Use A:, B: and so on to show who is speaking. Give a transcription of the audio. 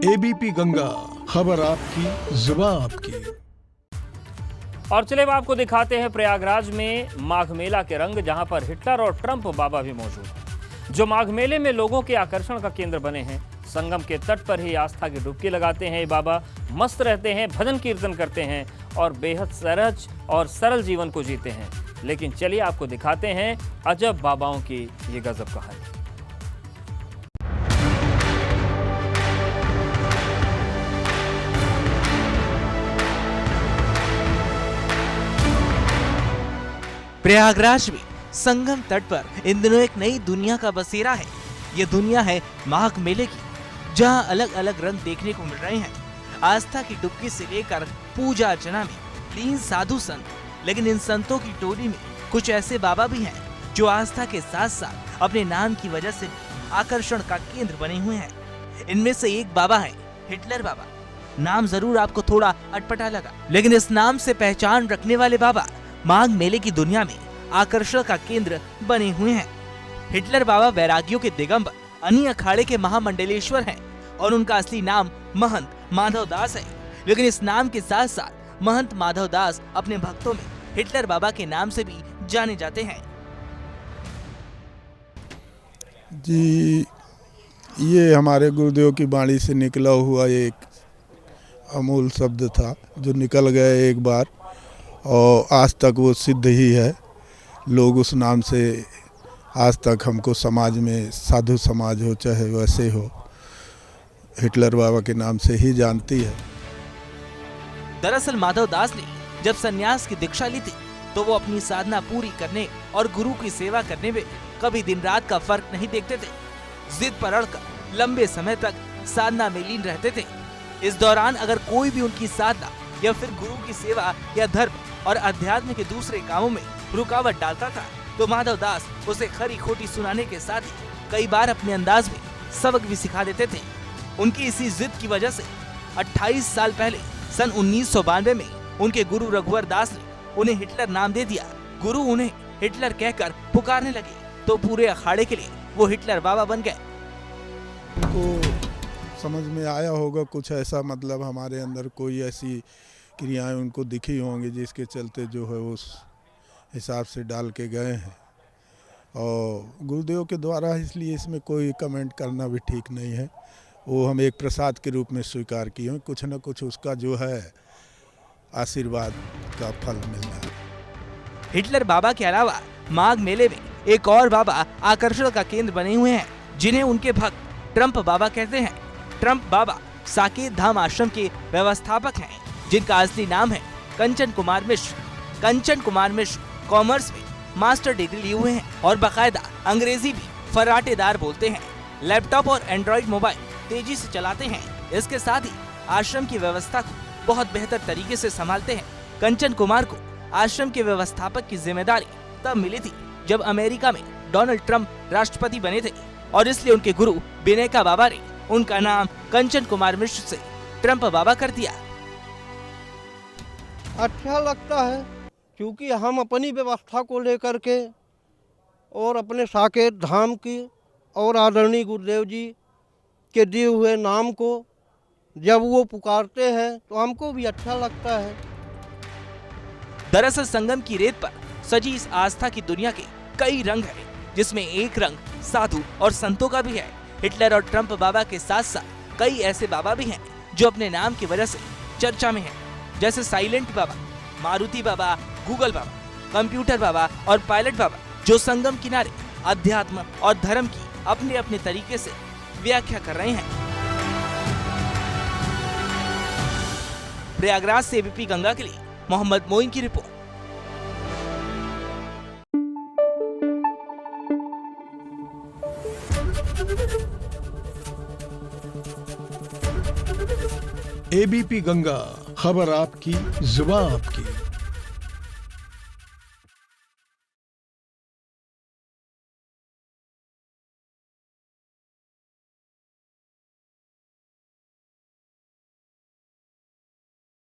A: ABP Ganga, खबर आपकी, जुबान आपकी।
B: और चले अब आपको दिखाते हैं प्रयागराज में माघ मेला के रंग, जहां पर हिटलर और ट्रंप बाबा भी मौजूद हैं, जो माघ मेले में लोगों के आकर्षण का केंद्र बने हैं। संगम के तट पर ही आस्था की डुबकी लगाते हैं ये बाबा, मस्त रहते हैं, भजन कीर्तन करते हैं और बेहद सहज और सरल जीवन को जीते हैं। लेकिन चलिए आपको दिखाते हैं अजब बाबाओं की ये गजब कहानी।
C: प्रयागराज में संगम तट पर इन दिनों एक नई दुनिया का बसेरा है। ये दुनिया है माघ मेले की, जहां अलग अलग रंग देखने को मिल रहे हैं। आस्था की डुबकी से लेकर पूजा अर्चना में लीन साधु संत, लेकिन इन संतों की टोली में कुछ ऐसे बाबा भी हैं जो आस्था के साथ साथ अपने नाम की वजह से आकर्षण का केंद्र बने हुए हैं। इनमें से एक बाबा है हिटलर बाबा। नाम जरूर आपको थोड़ा अटपटा लगा, लेकिन इस नाम से पहचान रखने वाले बाबा माघ मेले की दुनिया में आकर्षण का केंद्र बने हुए हैं। हिटलर बाबा वैरागियों के दिगंबर अनी अखाड़े के महामंडलेश्वर हैं और उनका असली नाम महंत माधव दास है। लेकिन इस नाम के साथ साथ महंत माधव दास अपने भक्तों में हिटलर बाबा के नाम से भी जाने जाते हैं।
A: जी, ये हमारे गुरुदेव की वाणी से निकला हुआ एक अमूल शब्द था जो निकल गया एक बार, और आज तक वो सिद्ध ही है। लोग उस नाम से आज तक हमको समाज में, साधु समाज हो चाहे वैसे हो, हिटलर बाबा के नाम से ही जानती है।
C: दरअसल माधव दास ने जब सन्यास की दीक्षा ली थी तो वो अपनी साधना पूरी करने और गुरु की सेवा करने में कभी दिन रात का फर्क नहीं देखते थे। जिद पर अड़कर लंबे समय तक साधना में लीन रहते थे। इस दौरान अगर कोई भी उनकी साधना या फिर गुरु की सेवा या धर्म और अध्यात्म के दूसरे कामों में रुकावट डालता था तो माधव दास उसे खरी खोटी सुनाने के साथ ही कई बार अपने अंदाज में सबक भी सिखा देते थे। उनकी इसी जिद की वजह से 28 साल पहले सन 1992 में उनके गुरु रघुवर दास ने उन्हें हिटलर नाम दे दिया। गुरु उन्हें हिटलर कहकर पुकारने लगे तो पूरे अखाड़े के लिए वो हिटलर बाबा बन गए।
A: उनको समझ में आया होगा कुछ ऐसा, मतलब हमारे अंदर कोई ऐसी क्रियाएं उनको दिखी होंगी जिसके चलते जो है उस हिसाब से डाल के गए हैं। और गुरुदेव के द्वारा, इसलिए इसमें कोई कमेंट करना भी ठीक नहीं है। वो हम एक प्रसाद के रूप में स्वीकार किए हैं, कुछ न कुछ उसका जो है आशीर्वाद का फल मिलना है।
C: हिटलर बाबा के अलावा माघ मेले में एक और बाबा आकर्षण का केंद्र बने हुए हैं, जिन्हें उनके भक्त ट्रंप बाबा कहते हैं। ट्रंप बाबा साकेत धाम आश्रम के व्यवस्थापक हैं, जिनका असली नाम है कंचन कुमार मिश्र। कंचन कुमार मिश्र कॉमर्स में मास्टर डिग्री लिए हुए हैं और बाकायदा अंग्रेजी भी फर्राटेदार बोलते हैं। लैपटॉप और एंड्रॉइड मोबाइल तेजी से चलाते हैं। इसके साथ ही आश्रम की व्यवस्था को बहुत बेहतर तरीके से संभालते हैं। कंचन कुमार को आश्रम के व्यवस्थापक की जिम्मेदारी तब मिली थी जब अमेरिका में डोनाल्ड ट्रंप राष्ट्रपति बने थे, और इसलिए उनके गुरु बिनेका बाबा ने उनका नाम कंचन कुमार मिश्र से ट्रंप बाबा कर दिया।
D: अच्छा लगता है क्योंकि हम अपनी व्यवस्था को लेकर के और अपने साकेत धाम की और आदरणीय गुरुदेव जी के दिए हुए नाम को जब वो पुकारते हैं तो हमको भी अच्छा लगता है।
C: दरअसल संगम की रेत पर सजी इस आस्था की दुनिया के कई रंग हैं, जिसमें एक रंग साधु और संतों का भी है। हिटलर और ट्रंप बाबा के साथ साथ कई ऐसे बाबा भी हैं जो अपने नाम की वजह से चर्चा में हैं, जैसे साइलेंट बाबा, मारुति बाबा, गूगल बाबा, कंप्यूटर बाबा और पायलट बाबा, जो संगम किनारे अध्यात्म और धर्म की अपने अपने तरीके से व्याख्या कर रहे हैं। प्रयागराज से एबीपी गंगा के लिए मोहम्मद मोइन की रिपोर्ट।
A: एबीपी गंगा, खबर आपकी, जुबान आपकी।